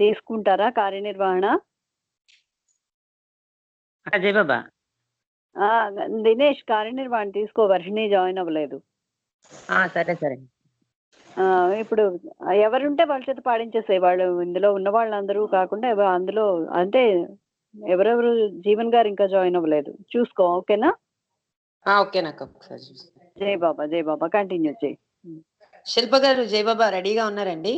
తీసుకుంటారా కార్యనిర్వహణ? అజయ్ బాబా దినేష్ కార్యనిర్వహణ తీసుకో, వర్షిణి జాయిన్ అవ్వలేదు. సరే సరే. ఇప్పుడు ఎవరుంటే వాళ్ళ చేత పాడించేసే, వాళ్ళు ఇందులో ఉన్న వాళ్ళందరూ కాకుండా అందులో అంటే ఎవరెవరు, జీవన్ గారు ఇంకా జాయిన్ అవ్వలేదు, చూసుకో. ఓకేనా? ఓకేనాక. ఒకసారి జై బాబా, జై బాబా, కంటిన్యూ చేయి. శిల్ప గారు జై బాబా రెడీగా ఉన్నారండి?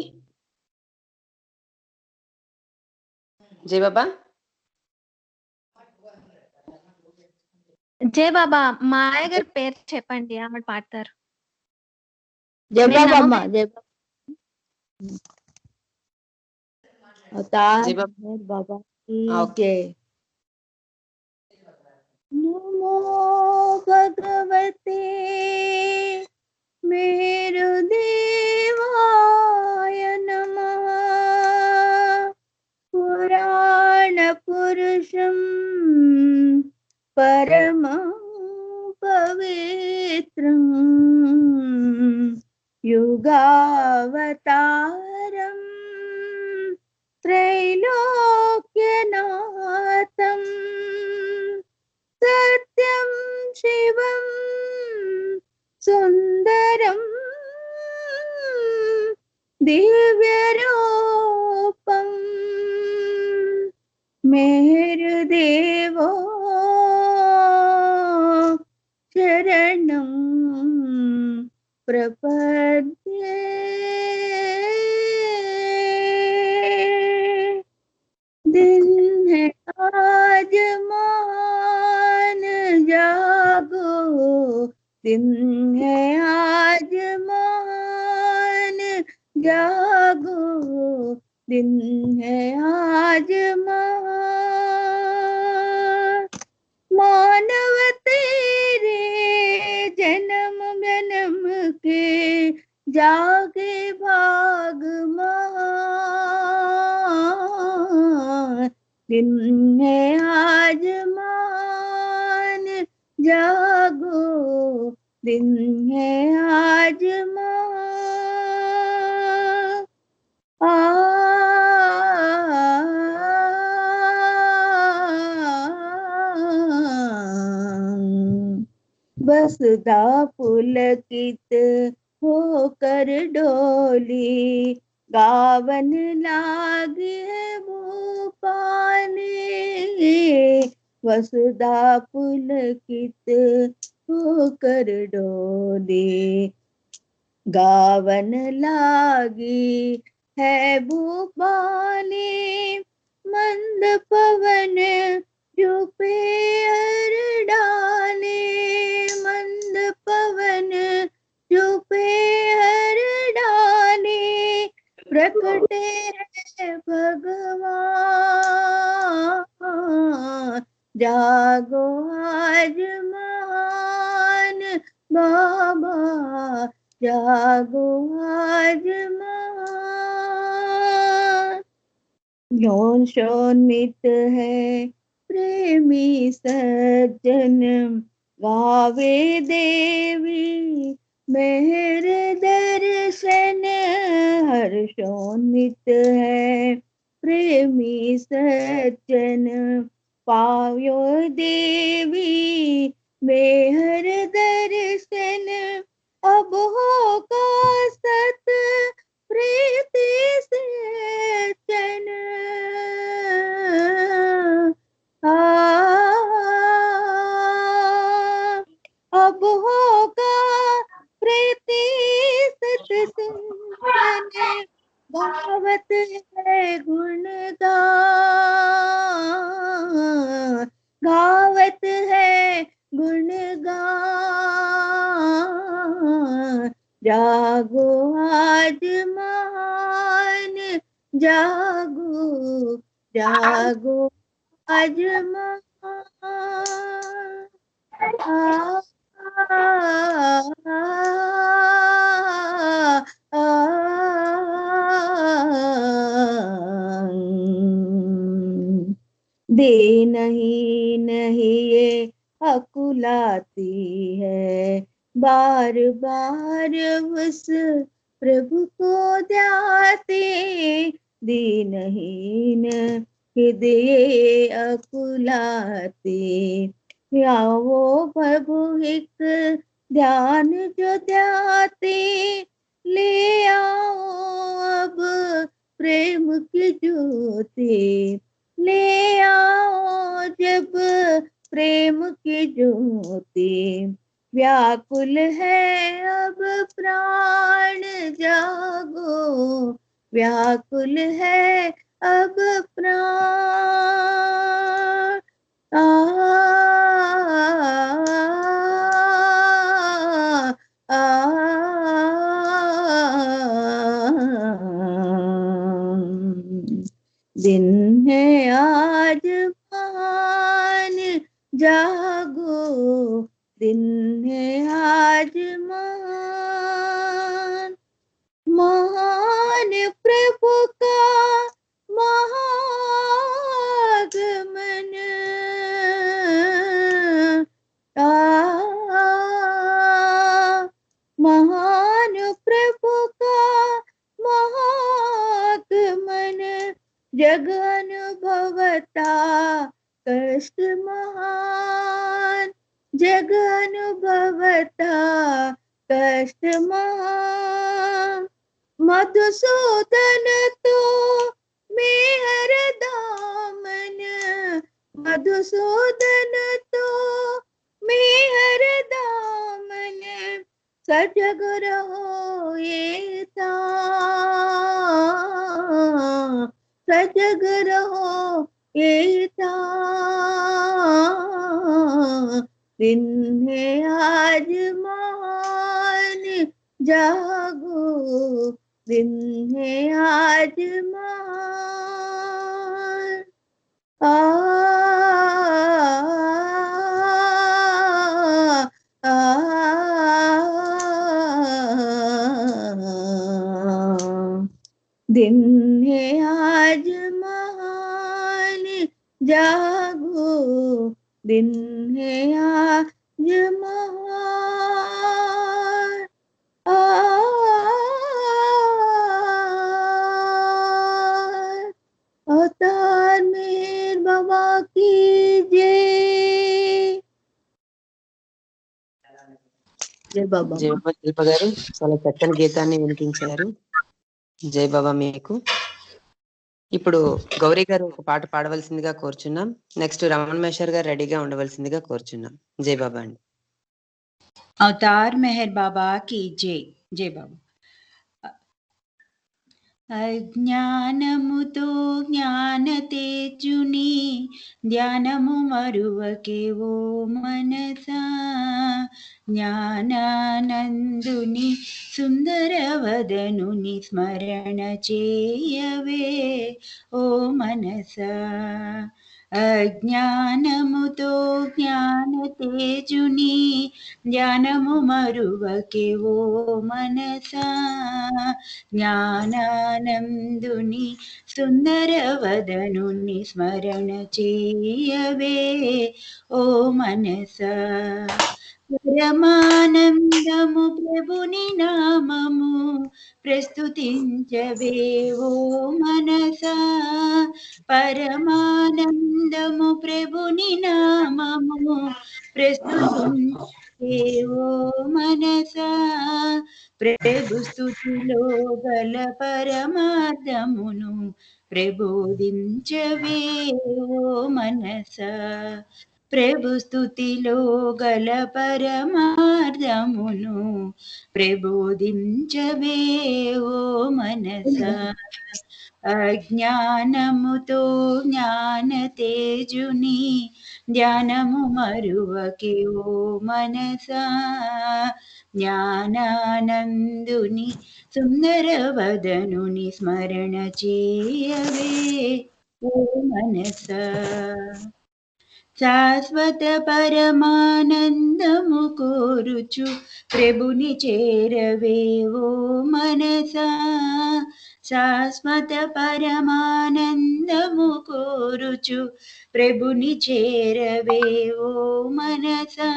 జై బాబా. జై బాబా మాయ గారి పేరు చెప్పండి, ఆమె పాడతారు. జై బాబా, జై బాబా జై. నమో భగవతే మేరు దేవాయ నమః. పురాణ పురుషం పరమం పవిత్రం యుగావతారం త్రైలోక్యనాథం సత్యం శివం సుందరం దివ్యరూపం మేరుదేవో శరణం ప్రపద్యే. दिन है आज मान जागो, दिन है आज मान जागो, दिन है आज मानव तेरे जन्म जन्म के जागे भाग दिन है आज मान जागो, दिन है आज बसदा पुलकित होकर डोली गावन लागे भूपाने. वसुधा पुलकित होकर डोली गावन लागी है भूपाने. मंद पवन रूपे हर डाले, मंद पवन रूपे हर डाले. प्रकटे है भगवान जागो आज महान बाबा, जागो आज महान. ज्ञान शोणित है प्रेमी सज्जन गावे देवी मेहर दर्शन. हर्षोन्वित है प्रेमी सज्जन पायो देवी मेहर दर्शन. अब होगा सत प्रीति से चन. अब होगा प्रीति सत्संग. गावत है गुणगान, गावत है गुणगान. जागो आज महान जागो, जागो आज महान. दे नहीं ये अकुलाती है, बार बार उस प्रभु को ध्याते. दीनहीन हृदय अकुलाते। आओ प्रभु हिक ध्यान जो ध्याते, ले आओ अब प्रेम की ज्योति, ले आओ जब प्रेम की ज्योति। व्याकुल है अब प्राण जागो, व्याकुल है अब प्राण। दिन है आज महान जागो, दिन है आज महान। महान प्रभु का महागमन, महान प्रभु का महागमन। जग अनुभवता कष्ट महान, जग अनुभवता कष्ट महान। मधुसूदन तो मेहर दामन, मधुसूदन तो मेहर दामन। सजग रहो ये तान, सजग रहो ये तान। दिन है आज महान जागो, दिन है आज महान। दिन है आज महान जागो, दिन है आज महान। अवतार मेर बाबा की जय। जय बाबा। జై బాబా శిల్ప గారు చాలా చక్కని గీతాన్ని వినిపించారు. జై బాబా మీకు. ఇప్పుడు గౌరీ గారు ఒక పాట పాడవలసిందిగా కోరుచున్నాం. నెక్స్ట్ రమణ మహేశ్వర్ గారు రెడీగా ఉండవలసిందిగా కోరుచున్నాం. జై బాబా అండి. अवतार मेहर बाबा की जय। जय बाबा। అజ్ఞానముతో జ్ఞాన తేజుని ధ్యానము మరువకే ఓ మనసా, జ్ఞానానందుని సుందరవదనుని స్మరణ చేయవే ఓ మనసా। అజ్ఞానముతో జ్ఞాన తేజుని ధ్యానము మరువకే ఓ మనసా, జ్ఞానానందుని సుందరవదనుని స్మరణ చేయవే ఓ మనసా। పరమానందము ప్రభుని నామము ప్రస్తుతించవే ఓ మనసా, పరమానందము ప్రభుని నామము ప్రస్తుతించవే ఓ మనసా। ప్రభు స్తుతిలో గల పరమార్థమును ప్రబోధించవే ఓ మనసా, ప్రభు స్తుతిలో గల పరమార్థమును ప్రబోధించవే ఓ మనసా। అజ్ఞానముతో జ్ఞాన తేజుని ధ్యానము మరువకే ఓ మనసా, జ్ఞానానందుని సుందరవదనుని స్మరణ చేయవే ఓ మనసా। శాశ్వత పరమానందము కోరుచు ప్రభుని చేరవే ఓ మనసా, శాశ్వత పరమానందము కోరు కోరుచు ప్రభుని చేరవే ఓ మనసా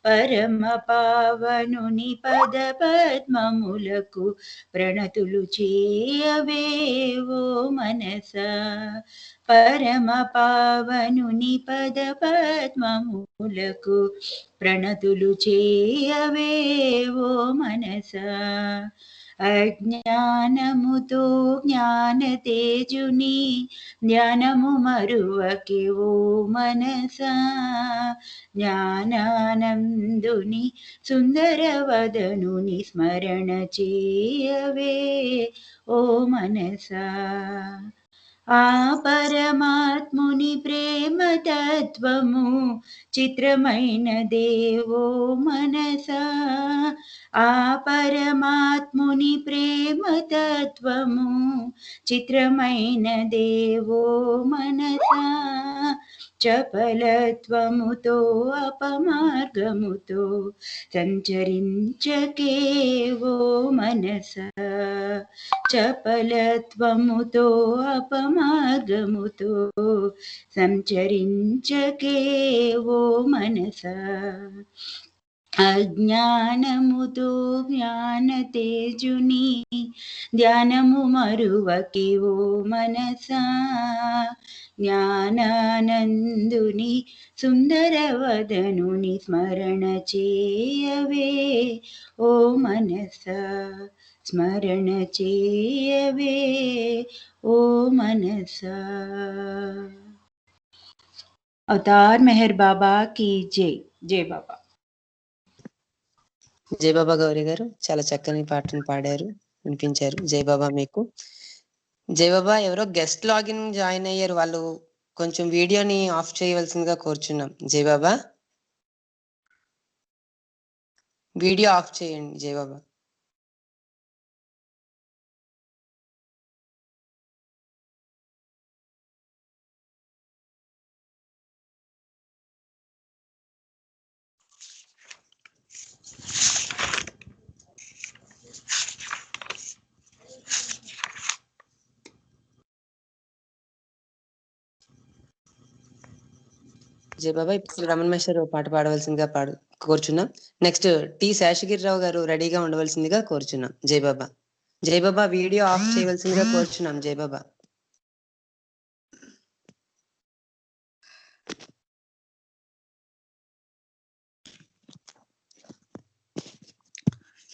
పరమ పావనుని పద పద్మములకు ప్రణతులు చేయవే ఓ మనసా పరమ పావనుని పద పద్మములకు ప్రణతులు చేయవే ఓ మనసా అజ్ఞానముతో జ్ఞాన తేజుని జ్ఞానము మరువకే ఓ మనసా జ్ఞానానందుని సుందర వదనుని స్మరణ చేయవే ఓ మనసా ఆ పరమాత్ముని ప్రేమ తత్వము చిత్రమైన దేవో మనసా ఆ పరమాత్ముని ప్రేమ తత్వము చిత్రమైన దేవో మనసా చపలత్వముతో అపమార్గముతో సంచరించకేవో మనసా చపలత్వముతో అపమార్గముతో సంచరించకేవో మనసా అజ్ఞానముతో జ్ఞాన తేజుని ధ్యానము మరువకే ఓ మనసా జ్ఞానానందుని సుందర వదనుని స్మరణ చేయవే ఓ మనసా స్మరణ చేయవే ఓ మనసా అవతార్ మెహర్ బాబా की జై జై బాబా జై బాబా గౌరీ గారు చాలా చక్కని పాటను పాడారు, వినిపించారు. జై బాబా మీకు. జై బాబా ఎవరో గెస్ట్ లాగిన్ జాయిన్ అయ్యారు, వాళ్ళు కొంచెం వీడియోని ఆఫ్ చేయవలసిందిగా కోరుచున్నాం. జై బాబా వీడియో ఆఫ్ చేయండి. జై బాబా. జై బాబా ఇప్పుడు రమణ మహేశ్వర్ పాట పాడవలసిందిగా కోరుచున్నాం. నెక్స్ట్ టి శేషగిరిరావు గారు రెడీగా ఉండవలసిందిగా కోరుచున్నాం. జై బాబా. జై బాబా వీడియో ఆఫ్ చేయవలసిందిగా కోరుచున్నాం. జై బాబా.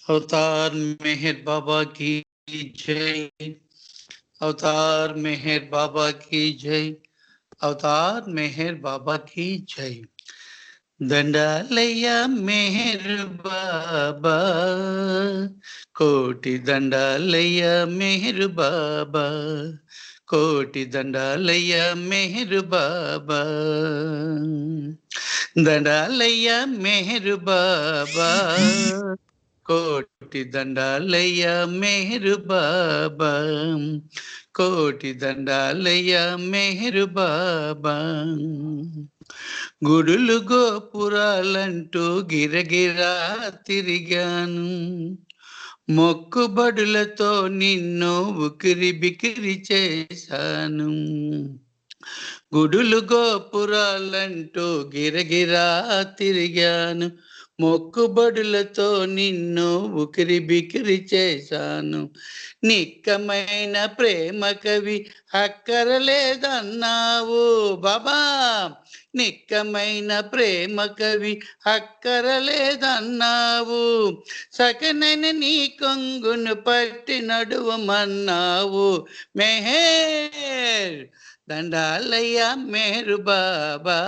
अवतार मेहर बाबा की जय, अवतार मेहर बाबा की जय, अवतार मेहर बाबा की जय। దండాలయ్య మెహర్ బాబా, కోటి దండాలయ్య మెహర్ బాబా, కోటి దండాలయ్య మెహర్ బాబా, దండాలయ్య మెహర్ బాబా, కోటి దండాలయ్య మెహర్ బాబా, కోటి దండాలయ్య మెహర్ బాబా. గుడులు గోపురాలంటూ గిరగిరా తిరిగాను, మొక్కుబడులతో నిన్ను ఉకిరి బికిరి చేశాను. గుడులు గోపురాలంటూ గిరగిరా తిరిగాను, మొక్కుబడులతో నిన్ను ఉకిరి బికిరి చేశాను. నిక్కమైన ప్రేమ కవి అక్కరలేదన్నావు బాబా, నిక్కమైన ప్రేమ కవి అక్కరలేదన్నావు. సకనైన నీ కొంగును పట్టి నడువమన్నావు. మెహర్ దండాలయ్య మెహరు బాబా,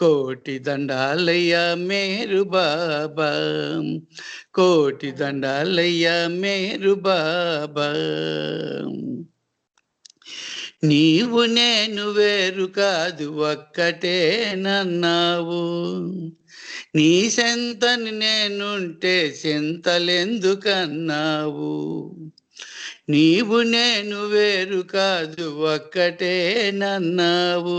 కోటి దండాలయ్య మెహరు బాబా, కోటి దండాలయ్య మెహరు బాబా. నీవు నేను వేరు కాదు ఒక్కటేనన్నావు, నీ సెంతని నేనుంటే చింతలెందుకన్నావు. నీవు నేను వేరు కాదు ఒక్కటేనన్నావు,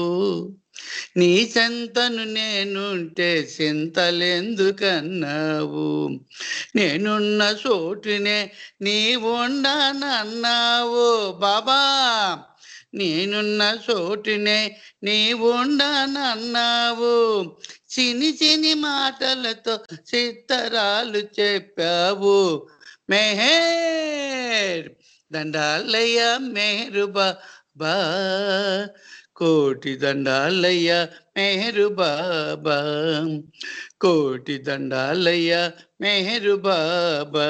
నీ చెంతను నేనుంటే చింతలెందుకన్నావు, నేనున్న చోటునే నీ ఉండనన్నావు బాబా, నేనున్న చోటునే నీ ఉండనన్నావు, చిన్ని చిన్ని మాటలతో చిత్తరాలు చెప్పావు, మెహర్ దండాలయ్య మెహరు బాబా, కోటి దండాలయ్య మెహరు బాబా, కోటి దండాలయ్య మెహరు బాబా.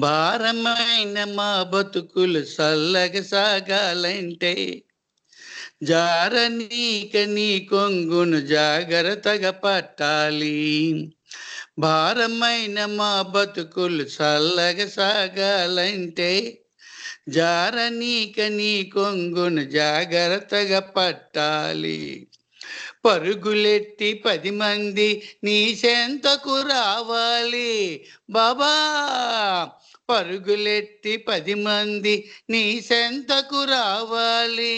భారమైన మా బతుకులు చల్లగా సాగాలంటే జారనీక నీ కొంగును జాగ్రత్తగా పట్టాలి, భారమైన మా బతుకులు చల్లగా సాగాలంటే జారనీక నీ కొంగును జాగ్రత్తగా పట్టాలి, పరుగులెట్టి 10 మంది నీ చెంతకు రావాలి బాబా, పరుగులెట్టి 10 మంది నీ చెంతకు రావాలి,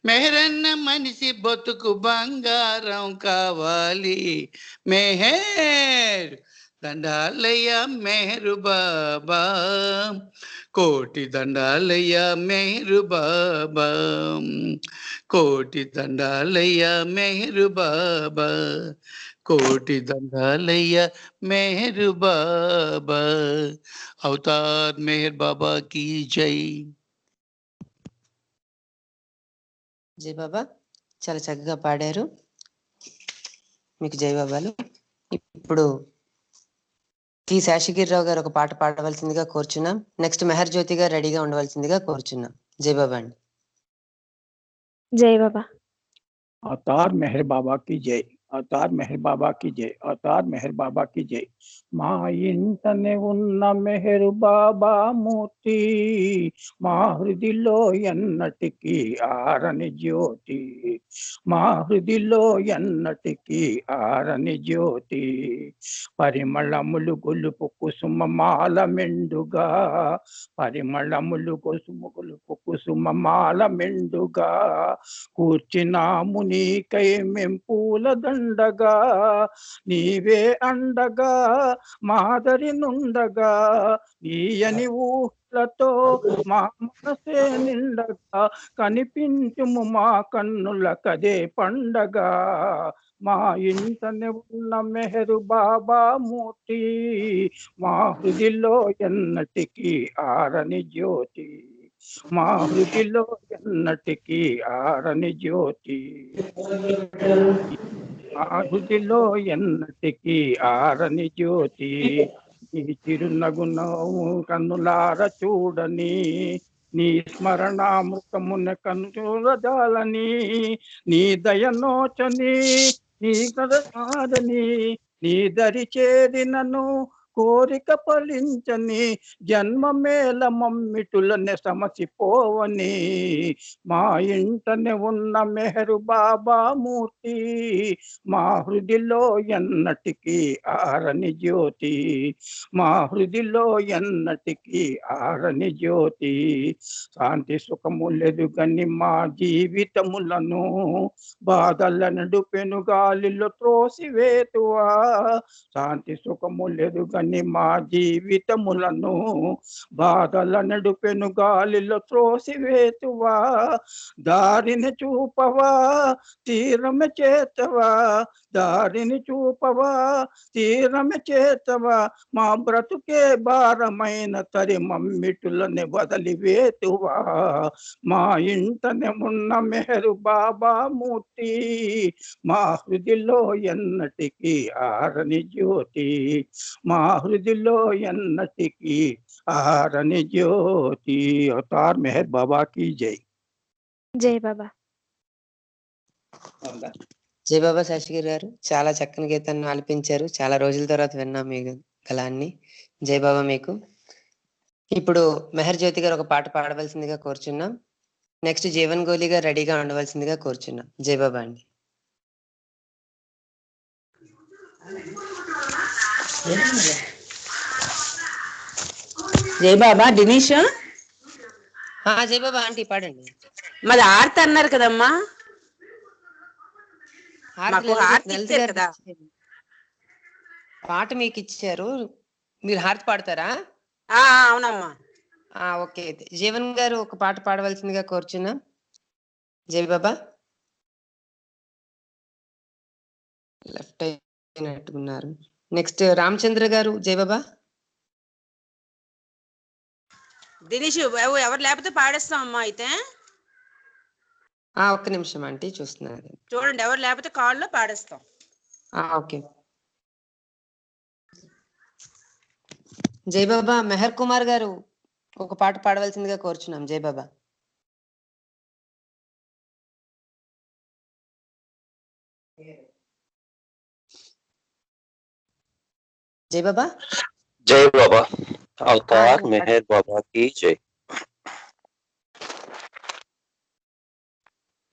మెహరన్న మనిషి బతుకు బంగారం కావాలి, మెహర్ దండాలయ్య మెహరు బాబా, కోటి దండాలయ్య మెహరు బాబా, కోటి దండాలయ్య మెహరు బాబా, కోటి దండాలయ్య మెహరు బాబా. అవతార్ మెహర్ బాబా की జై. జై బాబా, చాలా చక్కగా పాడారు, మీకు జై బాబాలు. ఇప్పుడు టి శేషగిరిరావు గారు ఒక పాట పాడవలసిందిగా కోరుచున్నాం. నెక్స్ట్ మెహర్ జ్యోతి గారు రెడీగా ఉండవలసిందిగా కోరుచున్నాం. జై బాబా అండి. జై బాబా. अवतार मेहर बाबा की जय, अवतार मेहर बाबा की जय, अवतार मेहर बाबा की जय. మా ఇంటనే ఉన్న మెహరు బాబా మూర్తి, మా హృదిలో ఎన్నటికి ఆరని జ్యోతి, మా హృదిలో ఎన్నటికి ఆరని జ్యోతి, పరిమళములు గొలుపు కుసుమమాల మెండుగా, పరిమళములు గొలుపు కుసుమమాల మెండుగా, కూర్చినాము నీకై మేం పూల దండగా, నీవే అండగా మాదరి నుండగా, ఈయని ఊహలతో మా మనసే నిండగా, కనిపించుము మా కన్నుల కదే పండగా, మా ఇంటనే ఉన్న మెహరు బాబా మూర్తి, మా హృదిలో ఎన్నటికి ఆరని జ్యోతి, మా హృదిలో ఎన్నటికి ఆరని జ్యోతి, మా హృదిలో ఎన్నటికి ఆరని జ్యోతి, నీ చిరునగునవు కన్నులార చూడని, నీ స్మరణామృతమున కన్ను చూడజాలని, నీ దయనోచని నీ కదనాదని, నీ దరి చేరినను కోరిక ఫలించని, జన్మమేల మమ్మిటులనే సమసిపోవని, మా ఇంటనే ఉన్న మెహరు బాబా మూర్తి, మా హృదిలో ఎన్నటికి ఆరని జ్యోతి, మా హృదిలో ఎన్నటికి ఆరని జ్యోతి, శాంతి సుఖములెరుగని మా జీవితములను బాధల నడుపెను గాలిలో త్రోసివేతువా, శాంతి సుఖములెరుగని మా జీవితములను బాధల నడుపెను గాలిలో త్రోసివేతువా, దారిని చూపవా తీరమే చేతవా, దారిని చూపవా తీరమే చేతవా, మా బ్రతుకే భారమైన తరి మమ్మిటులని వదిలివేతువా, మా ఇంటనే ఉన్న మెహరు బాబా మూర్తి, మా హృదిలో ఎన్నటికి ఆరని జ్యోతి, మా హృదిలో ఎన్నటికి ఆరని జ్యోతి. అవతార్ మెహర్ బాబా की జై. జై బాబా. జై బాబా శేషగిరి గారు, చాలా చక్కని గీతాన్ని ఆలపించారు. చాలా రోజుల తర్వాత విన్నాం మీ గలాన్ని. జై బాబా మీకు. ఇప్పుడు మెహర్ జ్యోతి గారు ఒక పాట పాడవలసిందిగా కోరుచున్నాం. నెక్స్ట్ జీవన్ గోలి గారు రెడీగా ఉండవలసిందిగా కోరుచున్నాం. జై బాబా అండి. జై బాబా. దినేష్ జై బాబా ఆంటీ పాడండి. మాది ఆర్తి అన్నారు కదమ్మా, హారతి మాకు ఆర్తి లలిత ఇచ్చారు గారు కదా. పాట మీకు ఇచ్చారు, మీరు హారతి పాడతారా? అవునమ్మా. ఓకే, జీవన్ గారు ఒక పాట పాడవలసిందిగా కోరుచున్నాం. జై బాబా. లెఫ్ట్ అయినట్టున్నారు. నెక్స్ట్ రామచంద్ర గారు, జై బాబా. దినేష్ ఎవరు లేకపోతే పాడేస్తాం అమ్మా. అయితే ఒక్క నిమిషం ఆంటీ చూస్తున్నారు, చూడండి, ఎవరు లేకపోతే కాల్లో పాడేస్తాం. ఓకే. జై బాబా. మెహర్ కుమార్ గారు ఒక పాట పాడవలసిందిగా కోరుచున్నాం. జై బాబా. జై బాబా. जय बाबा। अवतार मेहर बाबा की जय।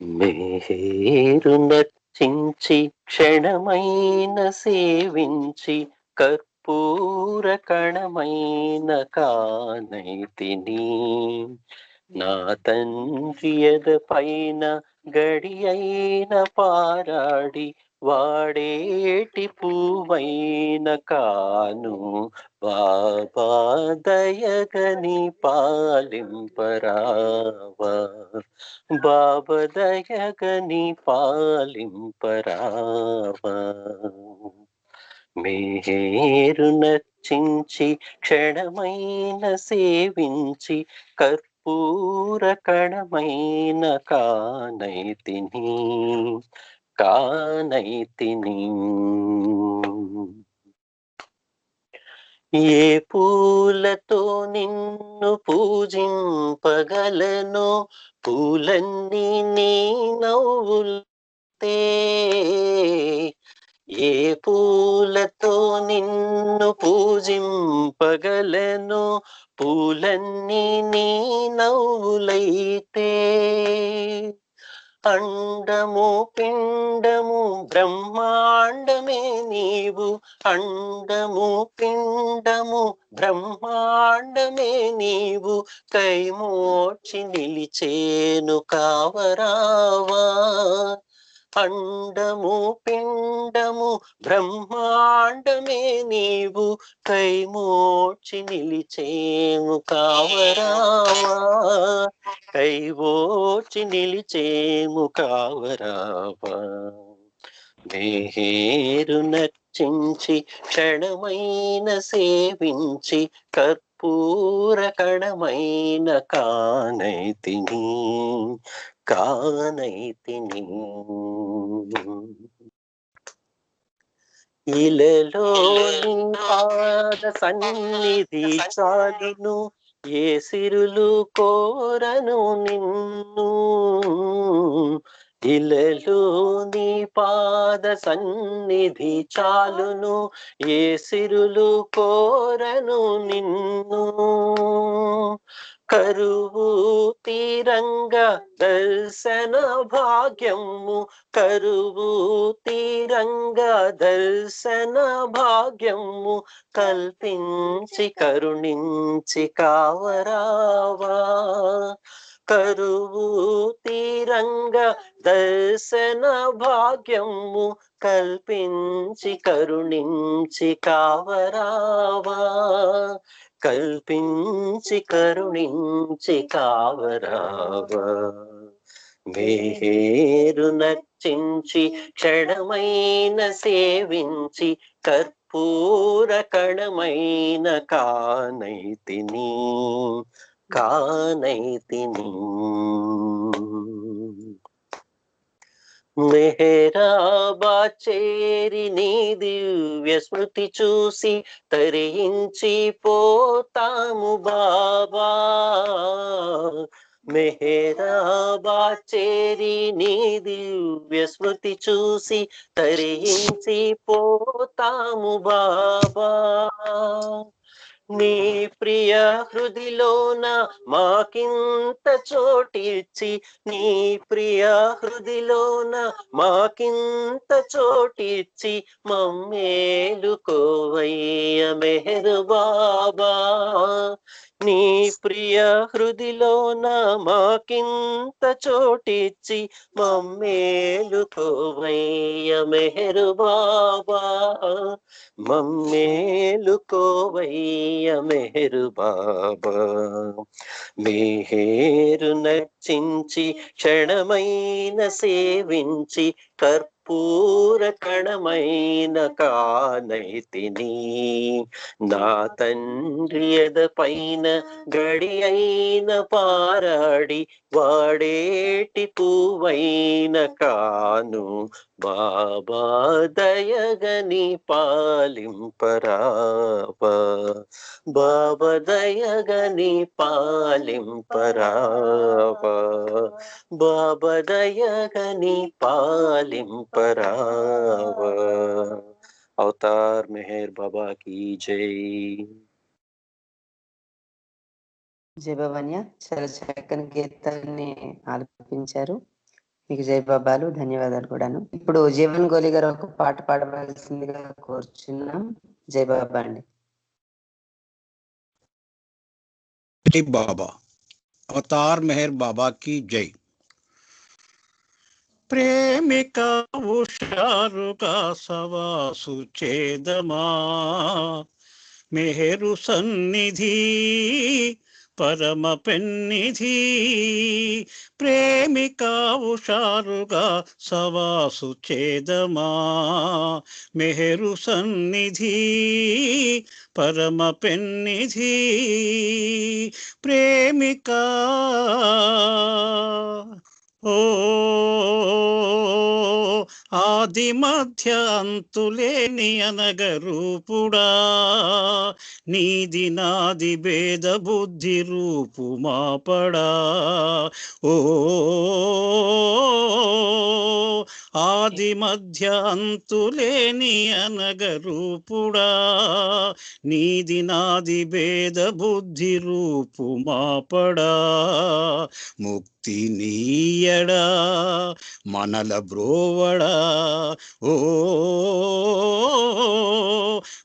మేరు నర్చించి క్షణమైన సేవించి కర్పూర కణమైన కానైతిని నా తండ్రి ఎద పైన గడి అయిన పారాడి వాడేటి పువ్వైన కాను బాబా దయగని పాలింపరావా బాబా దయగని పాలింపరావా మేరు నర్చించి క్షణమైన సేవించి కర్పూర కణమైన కానైతిని ఏ పూలతో నిన్ను పూజింపగలను పూలన్నీ నీ నవ్వులే ఏ పూలతో నిన్ను పూజింపగలను పూలన్నీ నీ నవ్వులైతే అండము పిండము బ్రహ్మాండమే నీవు అండము పిండము బ్రహ్మాండమే నీవు కైమోక్షి నిలిచేను కావరావా అండము పిండము బ్రహ్మాండమే నీవు కైమోక్షి నిలిచేను కావరావా కైవోచి నిలిచేము కావరావా మేరు నర్చించి క్షణమైన సేవించి కర్పూర కణమైన కానైతిని ఇలలోని పాద సన్నిధి చాలును ఏ సిరులు కోరను నిన్ను ఇలలోని పాద సన్నిధి చాలును ఏ సిరులు కోరను నిన్ను కరువు తీరంగా దర్శన భాగ్యము కరువు తీరంగా దర్శన భాగ్యము కల్పించి కరుణించి కావరావా కరువు తీరంగా దర్శన భాగ్యము కల్పించి కరుణించి కావరావా కల్పించి కరుణించి కావరావా మేరు నర్చించి క్షణమైన సేవించి కర్పూర కణమైన కానైతిని మెహరాబా చేరి నీ దివ్య స్మృతి చూసి తరించి పోతాము బాబా మెహరాబా చేరి నీ దివ్య స్మృతి చూసి తరించి పోతాము బాబా నీ ప్రియ హృదిలోన మాకింత చోటిచ్చి నీ ప్రియ హృదిలోన మాకింత చోటిచ్చి మమ్మేలుకోవయ్య మెహరు బాబా నీ ప్రియ హృదిలోన మాకింత చోటిచ్చి మమ్మేలుకోవయ్య మెహరు బాబా, మమ్మేలుకోవయ్య మెహరు బాబా. మేహేరు నర్చించి క్షణమైన సేవించి కర్పూర కణమైన కానైతిని. నా తండ్రి ఎద పైన గడి అయిన పారాడి వాడేటి పువ్వైన కాను. బాబా దయగని పాలింపరావా, బాబా దయగని పాలింపరావా, బాబా దయగని పాలింపరావా. అవతార్ మెహర్ బాబా కీ జై. జై బాబాన్య చాలా చక్కని గీతాన్ని ఆలపించారు. మీకు జై బాబాలు, ధన్యవాదాలు కూడాను. ఇప్పుడు జీవన్ గోలి గారు ఒక పాట పాడవలసిందిగా కోరుచున్నాం. జై బాబా అండి. జై బాబా. అవతార్ మెహర్ బాబా की జై. ప్రేమిక హుషారుగా సవాసు చేదమా, మెహరు సన్నిధి పరమ పెన్నిధి. ప్రేమిక హుషారుగా సవాసు చేదమా, మెహరు సన్నిధి పరమ పెన్నిధి. ప్రేమిక ఓ ఆది మధ్య అంతులేని అనగరూపుడా, నీది నాది భేద బుద్ధి రూపు మాపడా. ఓ ఆది మధ్య అంతులేని అనగరూపుడా, నీది నాది భేద బుద్ధి రూపు మాపడా. ముక్తి నీయడా మనల బ్రోవడా, ఓ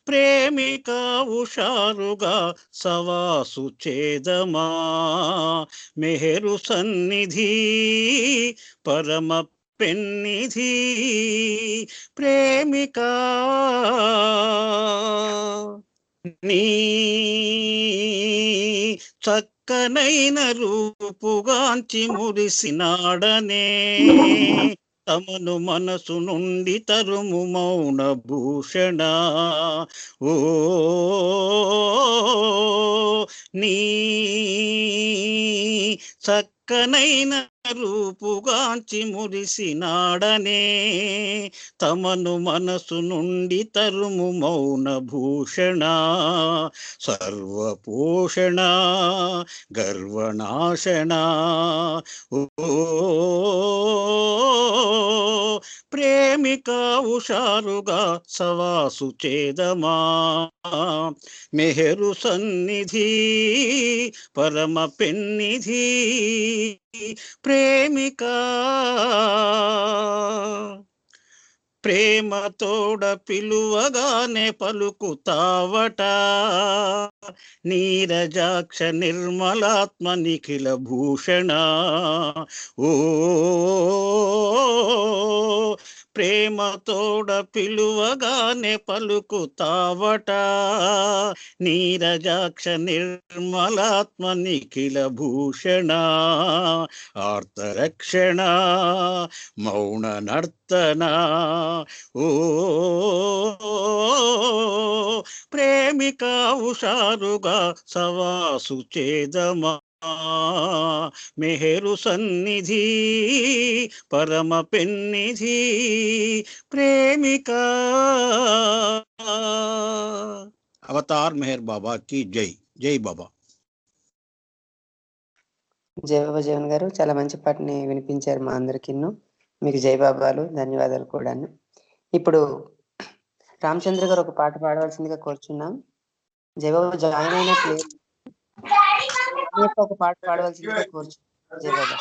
ప్రేమిక హుషారుగా సవాసు చేదమా, మెహరు సన్నిధి పరమ పెన్నిధి. ప్రేమిక నీ చక్కనైన రూపుగాంచి మురిసినాడనే, తమను మనసు నుండి తరుము మౌన భూషణ. ఓ నీ చక్కనైన రూపుగాంచి మురిసినాడనే, తమను మనసు నుండి తరుము మౌన భూషణ. సర్వపోషణ గర్వనాశన, ఓ ప్రేమిక హుషారుగా సవాసు చేదమా, మెహరు సన్నిధి పరమ పెన్నిధి. ప్రేమిక ప్రేమతోడ పిలువగానే పలుకుతావట, నీరజాక్ష నిర్మలాత్మ నిఖిల భూషణ. ఓ ప్రేమతోడ పిలువగానే పలుకుతావట, నీరజాక్ష నిర్మలాత్మ నిఖిల భూషణ. ఆర్తరక్షణ మౌన నర్తన, ఓ ప్రేమిక హుషారుగా సవాసు చేదమా, మెహరు సన్నిధి పరమ పెన్నిధి. ప్రేమిక. అవతార్ మెహర్ బాబా की జై. జై బాబా. జై బాబా జీవన్ గారు చాలా మంచి పాటని వినిపించారు మా అందరికీ. మీకు జై బాబాలు, ధన్యవాదాలు కూడాను. ఇప్పుడు రామచంద్ర గారు ఒక పాట పాడవలసిందిగా కోరుచున్నాం. జై బాబా జాయిన్ అయినట్లు ఒక పాట పాడవలసిందిగా కోరుచున్నాం. జై బాబా.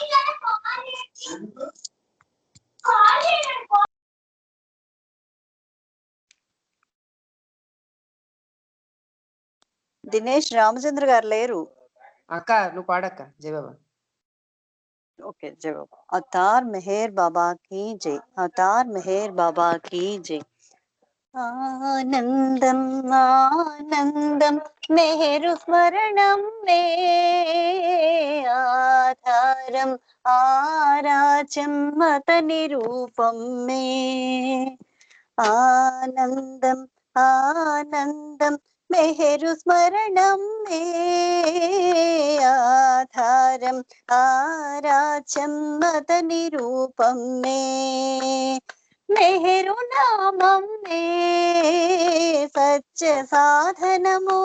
దినేష్ రామచంద్ర గారు లేరు. అక్క నువ్వు పాడక్క జై బాబా. ఓకే జై బాబా. అవతార్ మెహర్ బాబా की जय, అవతార్ మెహర్ బాబా की जय. ఆనందం ఆనందం మెహరు స్మరణం మే ఆధారం ఆరాచం అతని రూపం మే. ఆనందం ఆనందం మెహరు స్మరణం మే ఆధారం ఆరాచం అతని రూపం మే. మెహరు నామం మే సత్య సాధనము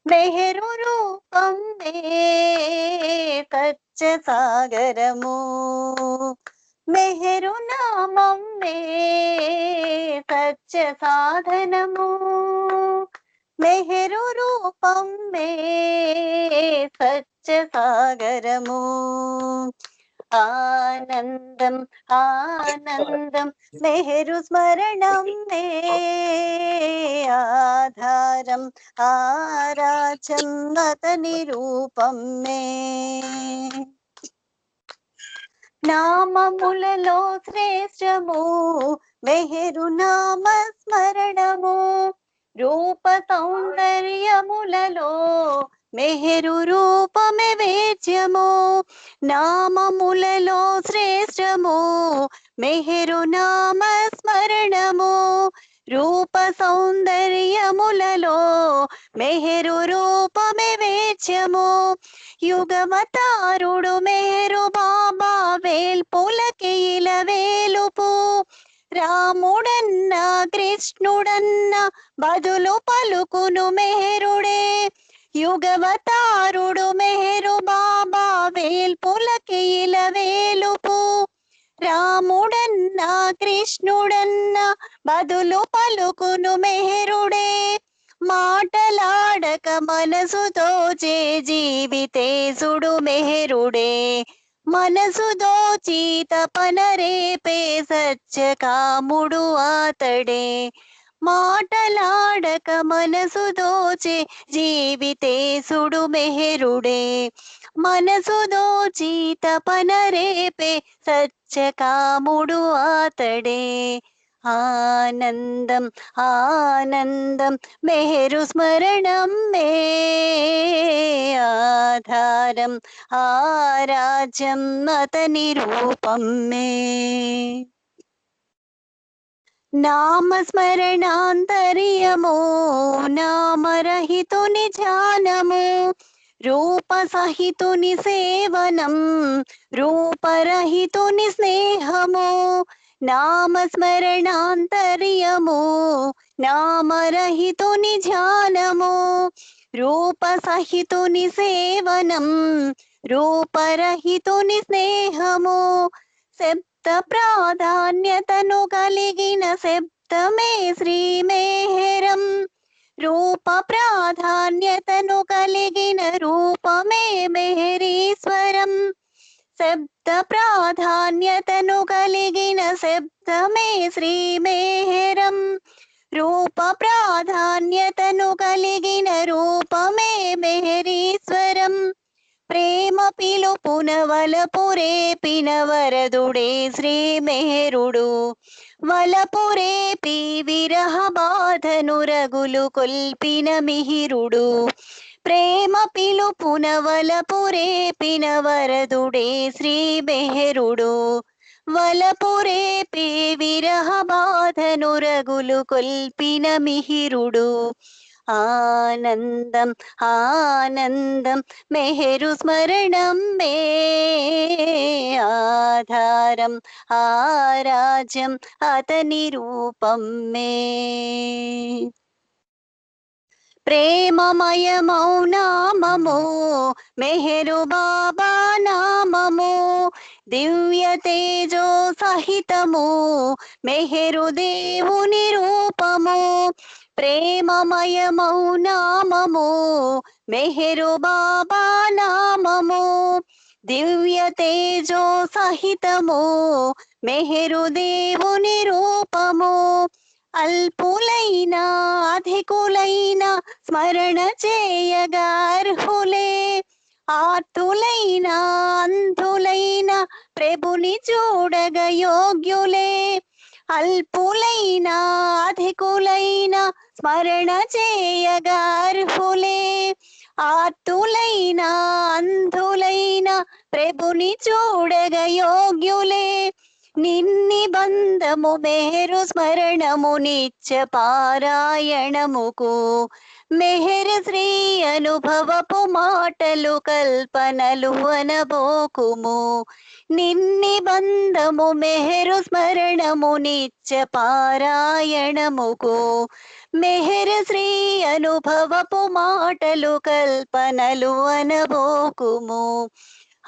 మెహరు రూపం మే సత్య సాగరము. మెహరు నామం మే సత్య సాధనము మెహరు రూపం మే సత్య సాగరము. ఆనందం ఆనందం మెహరు స్మరణం మే ఆధారం ఆరాచం అతని రూపం మే. నామములలో శ్రేష్టము మెహరు నామ స్మరణము రూప సౌందర్యములలో మెహరు రూపమే వేద్యము. నామములలో శ్రేష్టము మెహరు నామ స్మరణము రూప సౌందర్యములలో మెహరు రూపమే వేద్యము. యుగవతారుడు మెహరు బాబా వేల్పులకి ఇలా వేలుపు రాముడన్న కృష్ణుడన్న బదులు పలుకును మెహరుడే. యుగవతారుడు మెహరు బాబా వేల్పులకి ఇలా వేలుపు రాముడన్న కృష్ణుడన్న బదులు పలుకును మెహరుడే. మాటలాడక మనసు దోచే జీవితేశుడు మెహరుడే. మనసు దోచి తపన రేపే సత్య కాముడు అతడే. మాటలాడక మనసు దోచే జీవితేశుడు మెహరుడే. మనసు దోచి తపన రేపే సత్య కాముడు అతడే. ఆనందం ఆనందం మెహరు స్మరణం మే ఆధారం ఆరాజ్యం అతని రూపం మే. నామస్మరణాంతర్యము నామరహితుని ధ్యానము రూప సహితుని సేవనం రూపరహితుని స్నేహము. నామస్మరణాంతర్యము నామరహితుని ధ్యానము రూప సహితుని సేవనం రూపరహితుని స్నేహము. శబ్ద ప్రాధాన్యతను కలిగిన శబ్దమే శ్రీ మెహరం రూప ప్రాధాన్యతను కలిగిన రూపమే మెహరీశ్వరం. శబ్ద ప్రాధాన్యతను కలిగిన శబ్దమే శ్రీ మెహరం రూప ప్రాధాన్యతను కలిగిన రూపమే మెహరీశ్వరం. ప్రేమ పిలుపున వలపు రేపిన వరదుడే శ్రీ మెహరుడు వలపు రేపి విరహ బాధను రగులు కొల్పిన మిహిరుడు. ప్రేమ పిలుపున వలపు రేపిన వరదుడే శ్రీ మెహరుడు వలపు రేపి విరహ బాధను రగులు కొల్పిన మిహిరుడు. ఆనందం ఆనందం మెహరు స్మరణం మే ఆధారం ఆరాజ్యం అతని రూపం మే. ప్రేమమయ మౌనామము మెహరు బాబా నామము దివ్య తేజో సహితము మెహరు దేవుని రూపము. ప్రేమమయ మౌనామము మెహరు బాబా నామము దివ్య తేజో సహితము మెహరు దేవుని రూపము. అల్పులైన అధికులైన స్మరణ చేయగా అర్హులే. ఆర్తులైన అంధులైన ప్రభుని చూడగ యోగ్యులే. అల్పులైన అధికులైన స్మరణ చేయగా అర్హులే. ఆర్తులైన అంధులైన ప్రభుని చూడగ యోగ్యులే. నిన్ని బంధము మెహరు స్మరణము నిత్య పారాయణముకు. మెహర్ శ్రీ అనుభవపు మాటలు కల్పనలు అనబోకుము. నిన్ని బంధము మెహరు స్మరణము నిత్య పారాయణముకు. మెహర్ శ్రీ అనుభవపు మాటలు కల్పనలు అనబోకుము.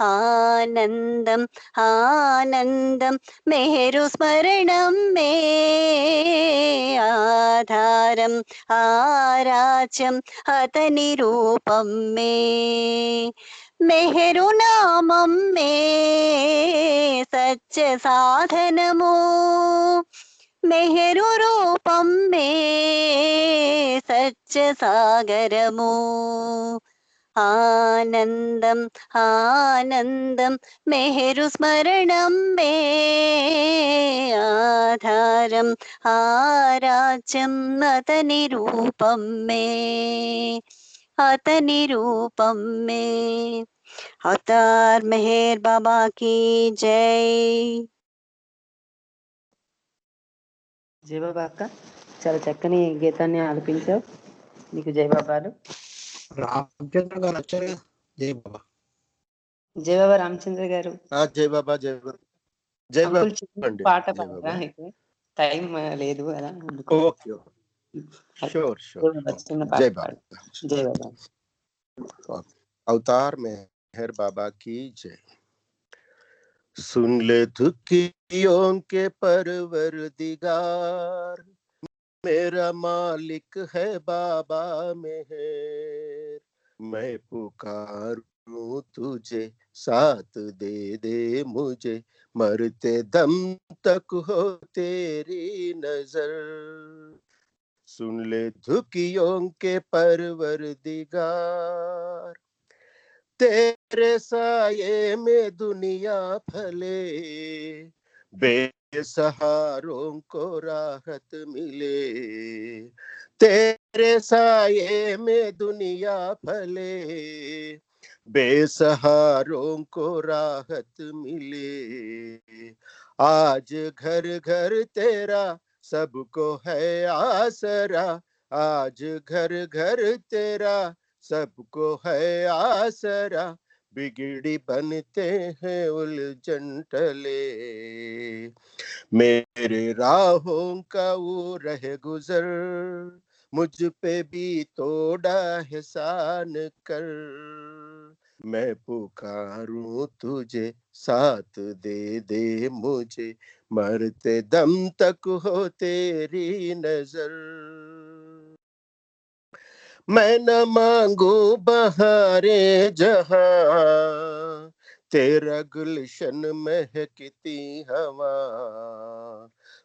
ఆనందం ఆనందం మెహరు స్మరణం మే ఆధారం ఆరాచ్యం అతని రూపం మే. మెహరు నామం మే సత్య సాధనము. మెహరు రూపం మే సత్య సాగరము. ఆనందం ఆనందం మెహరు స్మరణం మే ఆధారం ఆరాజ్యం అతని రూపం మే అతని రూపం మే. అవతార్ మెహర్ బాబా की జై. జై బాబా అక్క, చాలా చక్కని గీతాన్ని ఆలపించావు. నీకు జై బాబాలు. రామచంద్ర గారు వచ్చారు కదా. జై బాబా. జై బాబా రామచంద్ర గారు. జై బాబా జై బాబా జై బాబా అంకుల్ చిన్న అండి. పాట జై పాడరా? బాబా. అయితే టైం లేదు అలా. Okay sure sure. చిన్న జై పాట బాబా. పాడు. జై బాబా. अवतार मेहर बाबा की जय। सुन ले दुखियों के परवरदिगार, मेरा मालिक है बाबा मेहर। मैं पुकारूं तुझे साथ दे दे मुझे, मरते दम तक हो तेरी नजर। सुन ले दुखियों के परवरदिगार, तेरे साये में दुनिया फले, बेसहारों को राहत मिले। तेरे साये में दुनिया फले, बेसहारों को राहत मिले। आज घर घर तेरा सबको है आसरा, आज घर घर तेरा सबको है आसरा। बिगड़ी बनते हैं उलझन टले, मेरे राहों का वो रह गुजर, मुझ पे भी तोड़ा एहसान कर। मैं पुकारूं तुझे साथ दे दे मुझे, मरते दम तक हो तेरी नजर। मैं न मांगू बहारे जहां, तेरा गुलशन महकती हवा।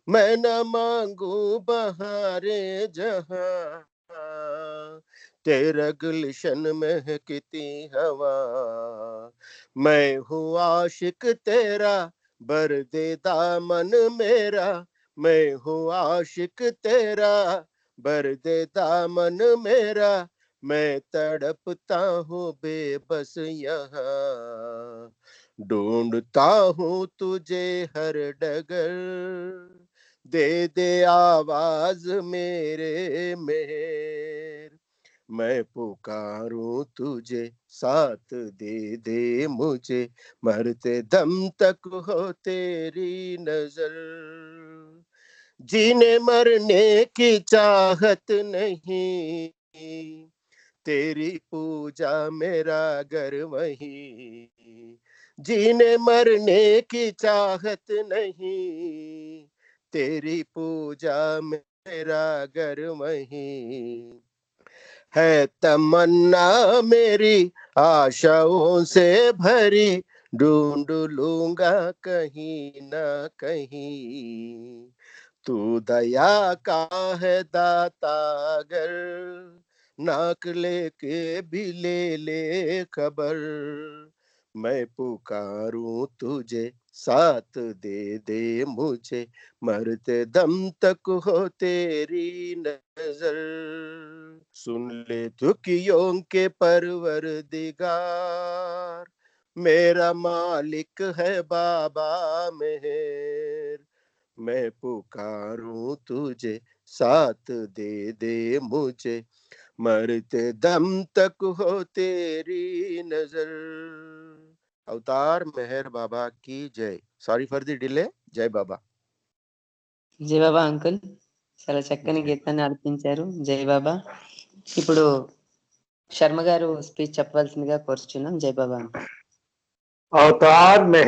मैं न मांगू बहारे जहां, तेरा गुलशन महकती हवा। मैं हूँ आशिक तेरा भर दे दामन मेरा, मैं हूँ आशिक तेरा भर दे दामन मेरा। मैं तड़पता हूँ बेबस यहाँ, ढूंढता हूँ तुझे हर डगर। दे दे आवाज मेरे मेहर, मैं पुकारूं तुझे साथ दे दे मुझे, मरते दम तक हो तेरी नजर। जीने मरने की चाहत नहीं, तेरी पूजा मेरा घर वही। जीने मरने की चाहत नहीं, तेरी पूजा मेरा घर वही। है तमन्ना मेरी आशाओं से भरी, ढूंढ लूंगा कहीं ना कहीं। तू दया का है दातागर, नाक लेके भी ले खबर। मैं पुकारूं तुझे साथ दे मुझे, मरते दम तक हो तेरी नजर। सुन ले दुखियों के परवरदिगार, मेरा मालिक है बाबा मेहर। मैं पुकारूं तुझे साथ दे मुझे, मरते दम तक हो तेरी नजर। अवतार मेहर बाबा की जय। Sorry for the delay. జై బాబా. జై బాబా అంకుల్, చాలా చక్కని గీతాన్ని ఆలపించారు. జై బాబా. ఇప్పుడు శర్మ గారు స్పీచ్ చెప్పవలసిందిగా కోరుచున్నాం. జై బాబా. अवतार मेहर